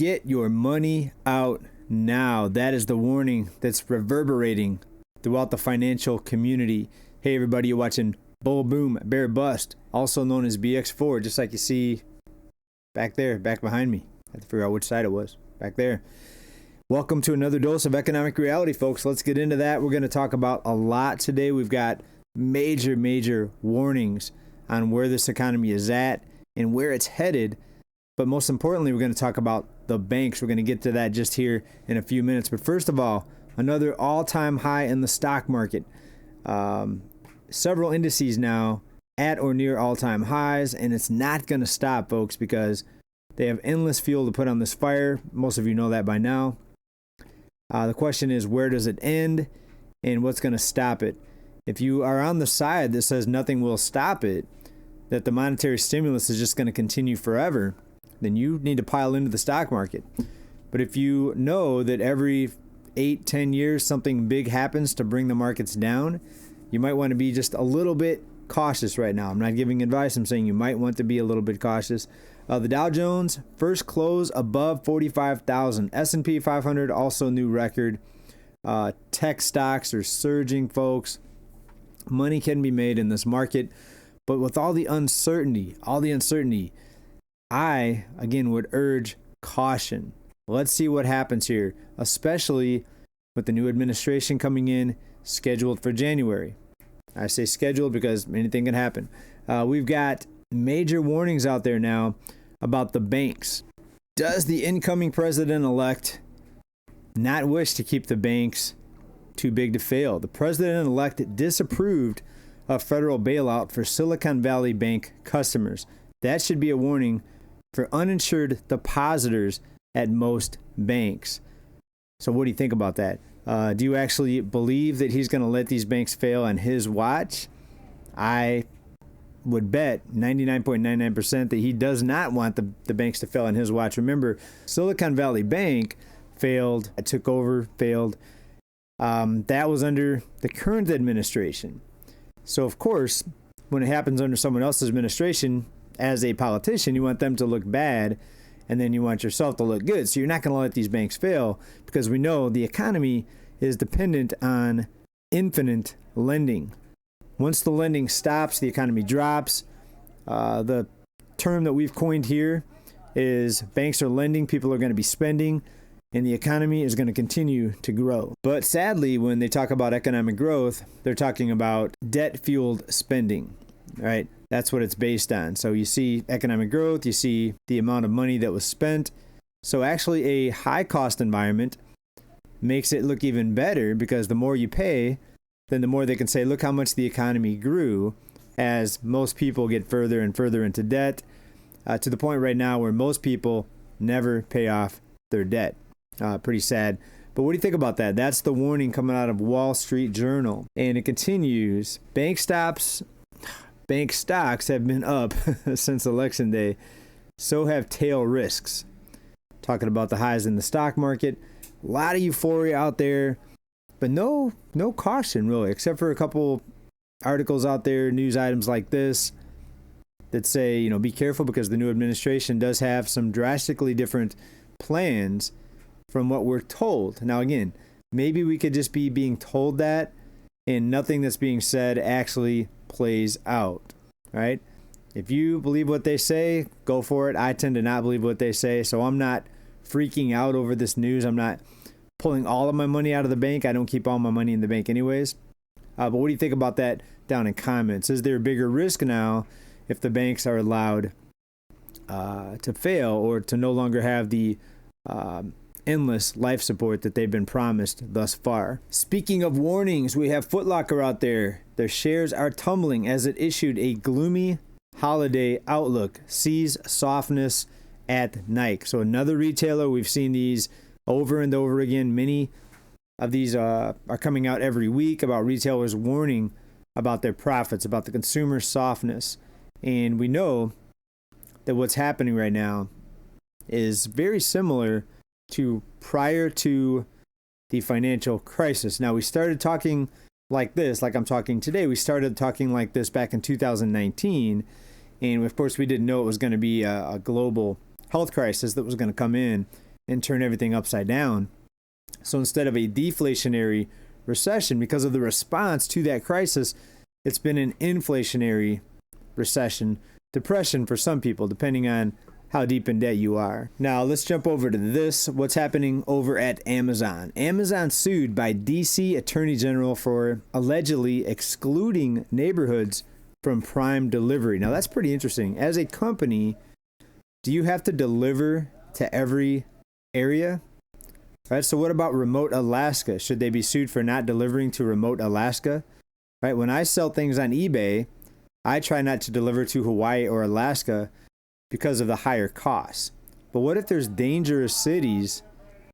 Get your money out now. That is the warning that's reverberating throughout the financial community. Hey everybody, you're watching Bull Boom Bear Bust, also known as BX4, just like you see back there, back behind me. I have to figure out which side it was. Back there. Welcome to another dose of economic reality, folks. Let's get into that. We're going to talk about a lot today. We've got major warnings on where this economy is at and where it's headed. But most importantly, we're going to talk about the banks. We're going to get to that just here in a few minutes. But first of all, another all-time high in the stock market. Several indices now at or near all-time highs, and it's not going to stop, folks, because they have endless fuel to put on this fire. Most of you know that by now. The question is, where does it end, and what's going to stop it? If you are on the side that says nothing will stop it, that the monetary stimulus is just going to continue forever, then you need to pile into the stock market. But if you know that every 8-10 years something big happens to bring the markets down, you might want to be just a little bit cautious right now. I'm not giving advice. I'm saying you might want to be a little bit cautious. The Dow Jones first close above 45,000. S&P 500 also new record. Tech stocks are surging, folks. Money can be made in this market, but with all the uncertainty, I, again, would urge caution. Let's see what happens here, especially with the new administration coming in, scheduled for January. I say scheduled because anything can happen. We've got major warnings out there now about the banks. Does the incoming president-elect not wish to keep the banks too big to fail? The president-elect disapproved of federal bailout for Silicon Valley Bank customers. That should be a warning for uninsured depositors at most banks. So what do you think about that? Do you actually believe that he's going to let these banks fail on his watch? I would bet 99.99% that he does not want the banks to fail on his watch. Remember, Silicon Valley Bank failed, took over, failed. That was under the current administration. So, of course, when it happens under someone else's administration, as a politician, you want them to look bad, and then you want yourself to look good. So you're not going to let these banks fail, because we know the economy is dependent on infinite lending. Once the lending stops, the economy drops. The term that we've coined here is banks are lending, people are going to be spending, and the economy is going to continue to grow. But sadly, when they talk about economic growth, they're talking about debt-fueled spending, right? That's what it's based on. So you see economic growth, you see the amount of money that was spent. So actually a high cost environment makes it look even better, because the more you pay, then the more they can say, look how much the economy grew, as most people get further and further into debt, to the point right now where most people never pay off their debt. Pretty sad. But what do you think about that? That's the warning coming out of Wall Street Journal. And it continues. Bank stocks have been up since election day. So have tail risks. Talking about the highs in the stock market. A lot of euphoria out there, but no caution really, except for a couple articles out there, news items like this that say, be careful, because the new administration does have some drastically different plans from what we're told. Now again, maybe we could just be being told that, and nothing that's being said actually plays out, right? If you believe what they say, go for it. I tend to not believe what they say, so I'm not freaking out over this news. I'm not pulling all of my money out of the bank. I don't keep all my money in the bank anyways. But what do you think about that down in comments? Is there a bigger risk now if the banks are allowed to fail, or to no longer have the endless life support that they've been promised thus far? Speaking of warnings, we have Foot Locker out there. Their shares are tumbling as it issued a gloomy holiday outlook, sees softness at Nike. So another retailer, we've seen these over and over again. Many of these are coming out every week about retailers warning about their profits, about the consumer softness. And we know that what's happening right now is very similar to prior to the financial crisis. Now, we started talking like this, like I'm talking today. We started talking like this back in 2019. And of course, we didn't know it was going to be a global health crisis that was going to come in and turn everything upside down. So instead of a deflationary recession, because of the response to that crisis, it's been an inflationary recession, depression for some people, depending on how deep in debt you are. Now let's jump over to this. What's happening over at Amazon? Amazon sued by DC Attorney General for allegedly excluding neighborhoods from Prime delivery. Now that's pretty interesting. As a company, do you have to deliver to every area? All right, so what about remote Alaska? Should they be sued for not delivering to remote Alaska? Right, when I sell things on eBay, I try not to deliver to Hawaii or Alaska because of the higher costs. But what if there's dangerous cities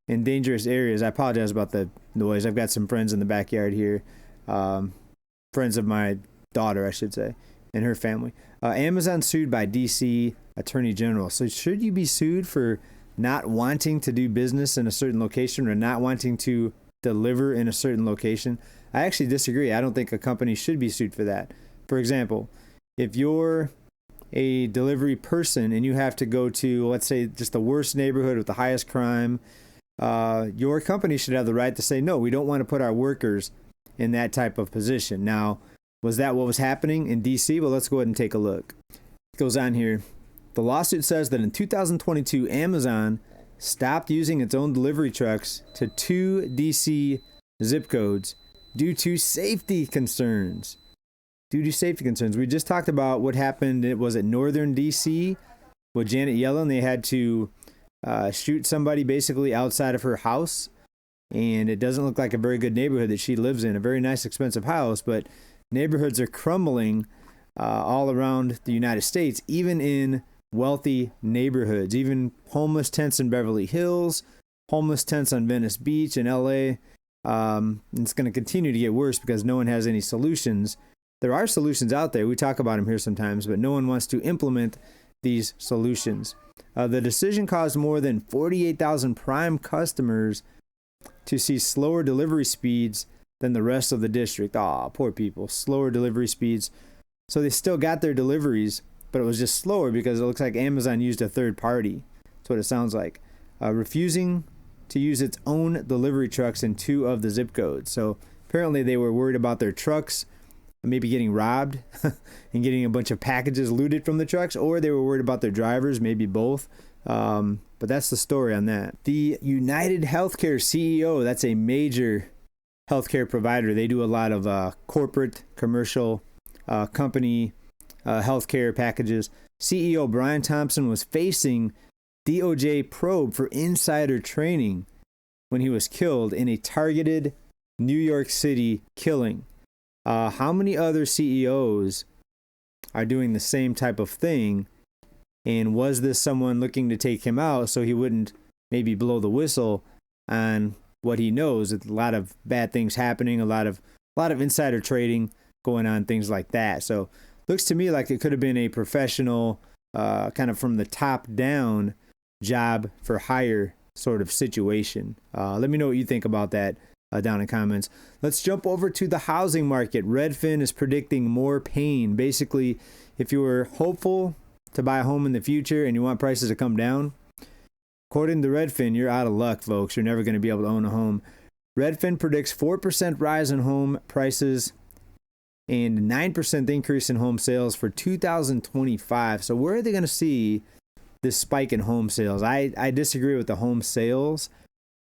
and dangerous areas? I apologize about the noise. I've got some friends in the backyard here. Friends of my daughter, I should say, and her family. Amazon sued by DC Attorney General. So should you be sued for not wanting to do business in a certain location or not wanting to deliver in a certain location? I actually disagree. I don't think a company should be sued for that. For example, if you're a delivery person and you have to go to, let's say, just the worst neighborhood with the highest crime, your company should have the right to say, no, we don't want to put our workers in that type of position. Now, was that what was happening in DC? Well, let's go ahead and take a look. It goes on here. The lawsuit says that in 2022, Amazon stopped using its own delivery trucks to 2 DC zip codes due to safety concerns. We just talked about what happened. It was at Northern DC with Janet Yellen. They had to shoot somebody basically outside of her house. And it doesn't look like a very good neighborhood that she lives in. A very nice, expensive house. But neighborhoods are crumbling all around the United States, even in wealthy neighborhoods. Even homeless tents in Beverly Hills, homeless tents on Venice Beach in LA. It's going to continue to get worse because no one has any solutions. There are solutions out there. We talk about them here sometimes, but no one wants to implement these solutions. The decision caused more than 48,000 Prime customers to see slower delivery speeds than the rest of the district. Aw, poor people. Slower delivery speeds. So they still got their deliveries, but it was just slower because it looks like Amazon used a third party. That's what it sounds like. Refusing to use its own delivery trucks in 2 of the zip codes. So apparently they were worried about their trucks maybe getting robbed and getting a bunch of packages looted from the trucks, or they were worried about their drivers, maybe both. But that's the story on that. The United Healthcare CEO, that's a major healthcare provider. They do a lot of corporate, commercial, company healthcare packages. CEO Brian Thompson was facing DOJ probe for insider trading when he was killed in a targeted New York City killing. How many other CEOs are doing the same type of thing? And was this someone looking to take him out so he wouldn't maybe blow the whistle on what he knows? A lot of bad things happening, a lot of insider trading going on, things like that. So looks to me like it could have been a professional, kind of from the top down job for hire sort of situation. Let me know what you think about that down in comments. Let's jump over to the housing market. Redfin is predicting more pain. Basically, if you were hopeful to buy a home in the future and you want prices to come down, according to Redfin, you're out of luck, folks. You're never going to be able to own a home. Redfin predicts 4% rise in home prices and 9% increase in home sales for 2025. So where are they going to see this spike in home sales? I disagree with the home sales.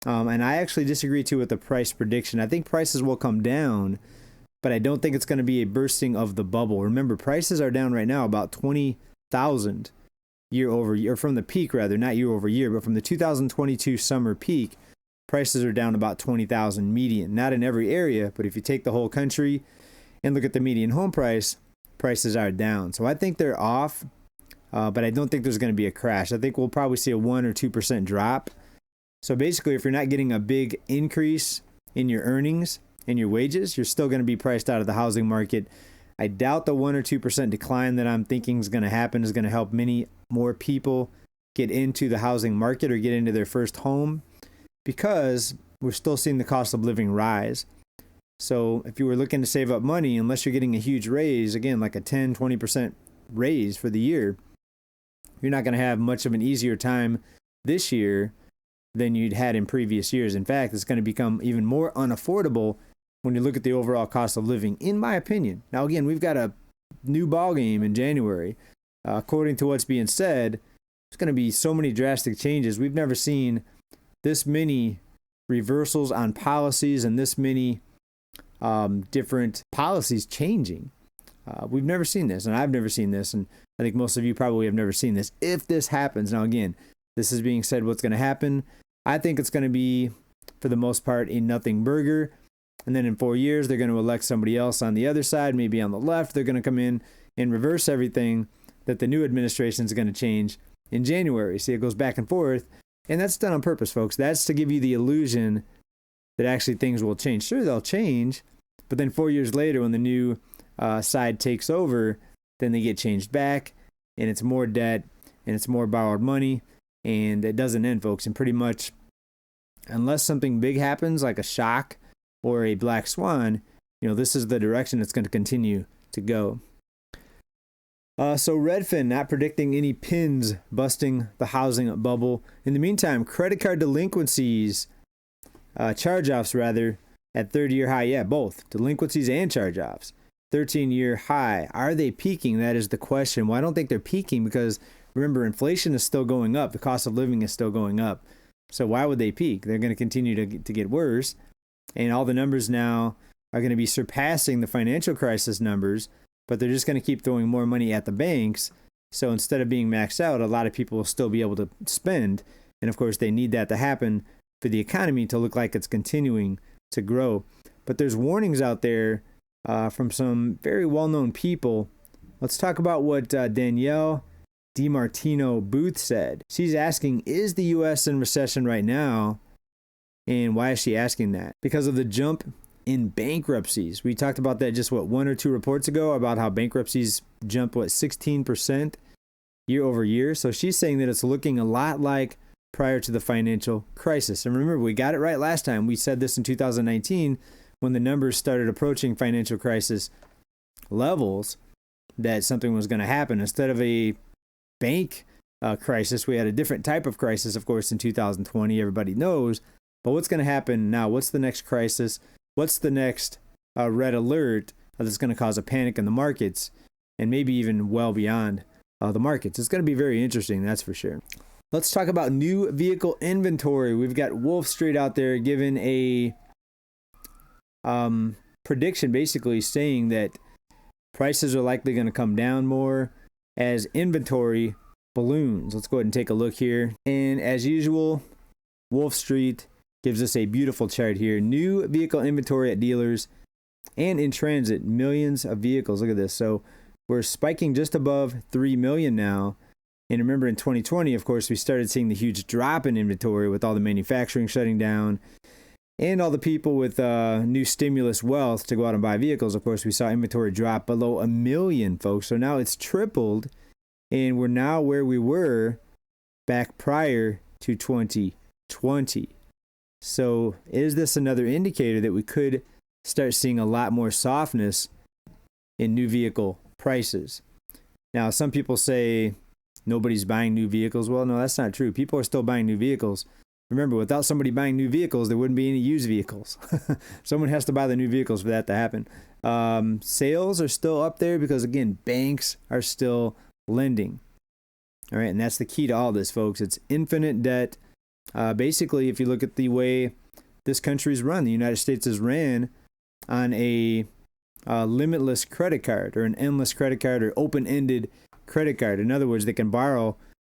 And I actually disagree too with the price prediction. I think prices will come down, but I don't think it's going to be a bursting of the bubble. Remember, prices are down right now about 20,000 year over year, or from the peak rather, not year over year, but from the 2022 summer peak, prices are down about 20,000 median. Not in every area, but if you take the whole country and look at the median home price, prices are down. So I think they're off, but I don't think there's going to be a crash. I think we'll probably see a 1 or 2% drop. So basically, if you're not getting a big increase in your earnings and your wages, you're still going to be priced out of the housing market. I doubt the 1 or 2% decline that I'm thinking is going to happen is going to help many more people get into the housing market or get into their first home, because we're still seeing the cost of living rise. So if you were looking to save up money, unless you're getting a huge raise, again, like a 10, 20% raise for the year, you're not going to have much of an easier time this year than you'd had in previous years. In fact, it's going to become even more unaffordable when you look at the overall cost of living, in my opinion. Now, again, we've got a new ball game in January. According to what's being said, there's going to be so many drastic changes. We've never seen this many reversals on policies and this many different policies changing. We've never seen this, and I've never seen this, and I think most of you probably have never seen this. If this happens, now again, this is being said what's going to happen. I think it's going to be, for the most part, a nothing burger. And then in 4 years, they're going to elect somebody else on the other side, maybe on the left. They're going to come in and reverse everything that the new administration is going to change in January. See, it goes back and forth. And that's done on purpose, folks. That's to give you the illusion that actually things will change. Sure, they'll change. But then 4 years later, when the new side takes over, then they get changed back. And it's more debt. And it's more borrowed money. And it doesn't end, folks. And pretty much, unless something big happens, like a shock or a black swan, this is the direction it's going to continue to go. So Redfin not predicting any pins busting the housing bubble. In the meantime, credit card delinquencies, charge-offs rather, at 30-year high. Yeah, both delinquencies and charge-offs. 13-year high. Are they peaking? That is the question. Well, I don't think they're peaking because, remember, inflation is still going up. The cost of living is still going up. So why would they peak? They're going to continue to get worse. And all the numbers now are going to be surpassing the financial crisis numbers, but they're just going to keep throwing more money at the banks. So instead of being maxed out, a lot of people will still be able to spend. And of course, they need that to happen for the economy to look like it's continuing to grow. But there's warnings out there from some very well-known people. Let's talk about what Danielle DiMartino Booth said. She's asking, is the U.S. in recession right now? And why is she asking that? Because of the jump in bankruptcies. We talked about that just, 1 or 2 reports ago about how bankruptcies jumped, 16% year over year. So she's saying that it's looking a lot like prior to the financial crisis. And remember, we got it right last time. We said this in 2019 when the numbers started approaching financial crisis levels, that something was going to happen. Instead of a bank crisis, we had a different type of crisis, of course, in 2020. Everybody knows. But what's going to happen now? What's the next crisis? What's the next red alert that's going to cause a panic in the markets and maybe even well beyond the markets? It's going to be very interesting, that's for sure. Let's talk about new vehicle inventory. We've got Wolf Street out there giving a prediction, basically saying that prices are likely going to come down more as inventory balloons. Let's go ahead and take a look here. And as usual, Wolf Street gives us a beautiful chart here. New vehicle inventory at dealers and in transit, millions of vehicles. Look at this. So we're spiking just above 3 million now. And remember, in 2020, of course, we started seeing the huge drop in inventory with all the manufacturing shutting down and all the people with new stimulus wealth to go out and buy vehicles. Of course, we saw inventory drop below 1 million, folks. So now it's tripled, and we're now where we were back prior to 2020. So is this another indicator that we could start seeing a lot more softness in new vehicle prices? Now, some people say nobody's buying new vehicles. Well, no, that's not true. People are still buying new vehicles. Remember, without somebody buying new vehicles, there wouldn't be any used vehicles. Someone has to buy the new vehicles for that to happen. Sales are still up there because, again, banks are still lending. All right, and that's the key to all this, folks. It's infinite debt. Basically, if you look at the way this country's run, the United States is ran on a limitless credit card or an endless credit card or open-ended credit card. In other words, they can borrow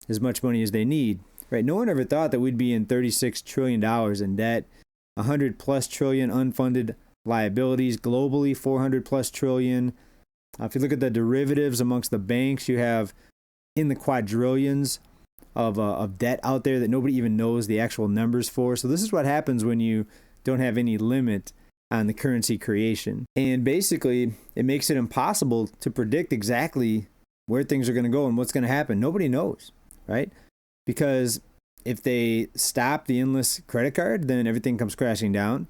as much money as they need. Right? No one ever thought that we'd be in $36 trillion in debt, 100 plus trillion unfunded liabilities globally, 400 plus trillion. If you look at the derivatives amongst the banks, you have in the quadrillions of debt out there that nobody even knows the actual numbers for. So this is what happens when you don't have any limit on the currency creation. And basically, it makes it impossible to predict exactly where things are going to go and what's going to happen. Nobody knows, right? Because if they stop the endless credit card, then everything comes crashing down.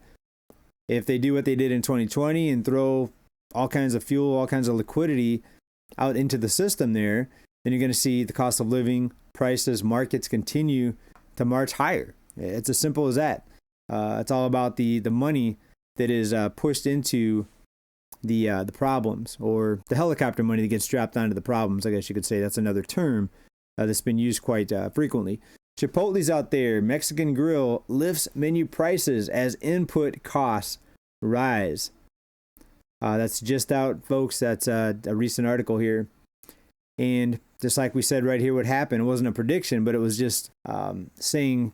If they do what they did in 2020 and throw all kinds of fuel, all kinds of liquidity out into the system there, then you're going to see the cost of living, prices, markets continue to march higher. It's as simple as that. It's all about the money that is pushed into the problems, or the helicopter money that gets strapped onto the problems. I guess you could say that's another term that's been used quite frequently. Chipotle's out there. Mexican Grill lifts menu prices as input costs rise. That's just out, folks. That's a recent article here. And just like we said right here, what happened, it wasn't a prediction, but it was just saying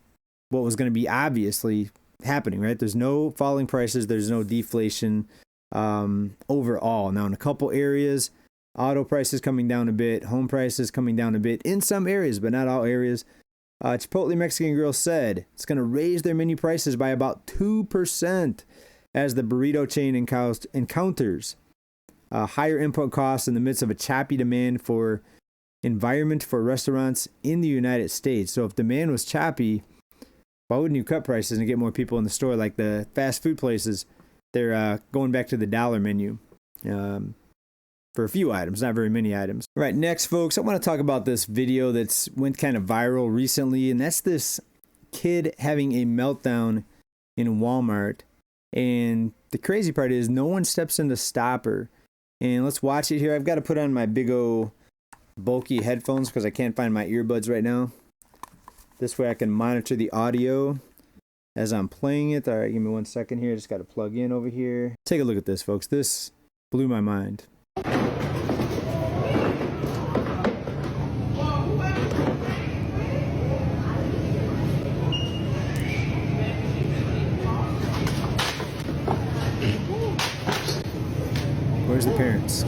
what was going to be obviously happening, right? There's no falling prices. There's no deflation overall. Now, in a couple areas, auto prices coming down a bit, home prices coming down a bit in some areas, but not all areas. Chipotle Mexican Grill said it's going to raise their menu prices by about 2% as the burrito chain encounters higher input costs in the midst of a choppy demand for environment for restaurants in the United States. So if demand was choppy, why wouldn't you cut prices and get more people in the store? Like the fast food places, they're going back to the dollar menu for a few items, not very many items. All right, next, folks, I want to talk about this video that's went kind of viral recently, and that's this kid having a meltdown in Walmart. And the crazy part is no one steps in to stop her. And let's watch it here. I've got to put on my big old bulky headphones because I can't find my earbuds right now. This way I can monitor the audio as I'm playing it. All right, give me 1 second here. Just got to plug in over here. Take a look at this, folks. This blew my mind. Where's the parents?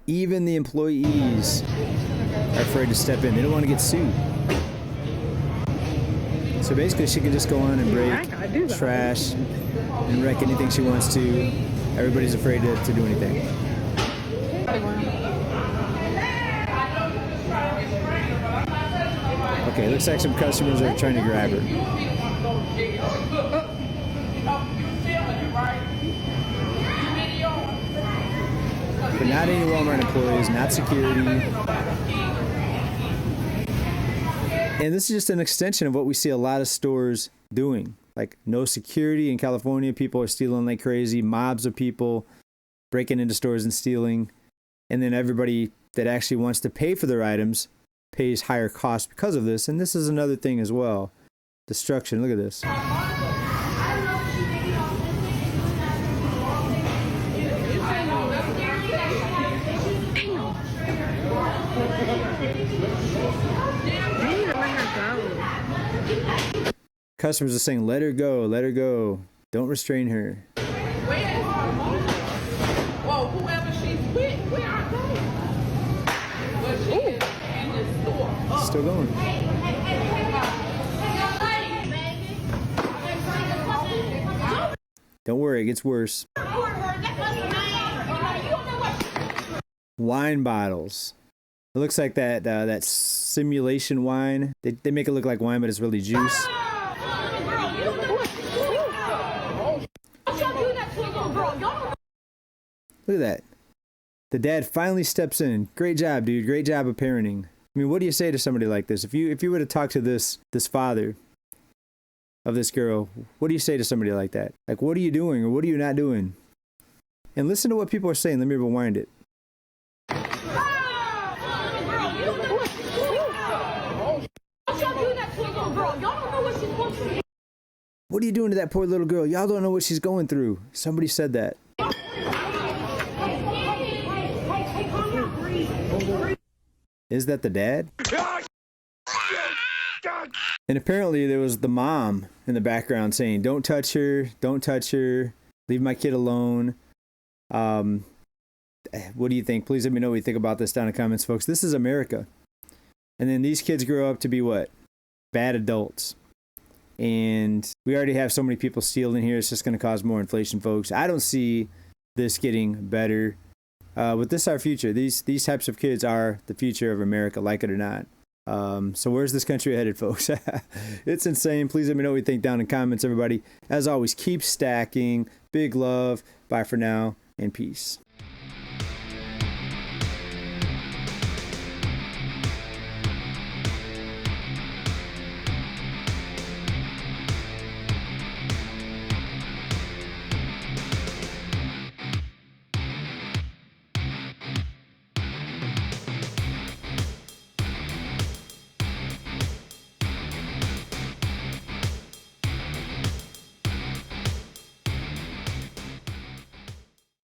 Even the employees are afraid to step in. They don't want to get sued. So basically, she can just go on and break trash and wreck anything she wants to. Everybody's afraid to do anything. Okay, looks like some customers are trying to grab her. But not any Walmart employees, not security. And this is just an extension of what we see a lot of stores doing. Like no security in California, people are stealing like crazy, mobs of people breaking into stores and stealing. And then everybody that actually wants to pay for their items pays higher costs because of this. And this is another thing as well. Destruction, look at this. Customers are saying, let her go, don't restrain her. Well, whoever she's with, where are they? Well, she is in the store. Still going. Don't worry, it gets worse. Wine bottles. It looks like that simulation wine. They make it look like wine, but it's really juice. Look at that. The dad finally steps in. Great job, dude. Great job of parenting. I mean, what do you say to somebody like this? If you were to talk to this father of this girl, what do you say to somebody like that? Like, what are you doing or what are you not doing? And listen to what people are saying. Let me rewind it. What are you doing to that poor little girl? Y'all don't know what she's going through. Somebody said that. Is that the dad? And apparently there was the mom in the background saying, don't touch her, leave my kid alone. What do you think? Please let me know what you think about this down in the comments, folks. This is America. And then these kids grow up to be what? Bad adults. And we already have so many people stealing here. It's just going to cause more inflation, folks. I don't see this getting better. But this is our future. These types of kids are the future of America, like it or not. So where's this country headed, folks? It's insane. Please let me know what you think down in comments, everybody. As always, keep stacking. Big love. Bye for now, and peace.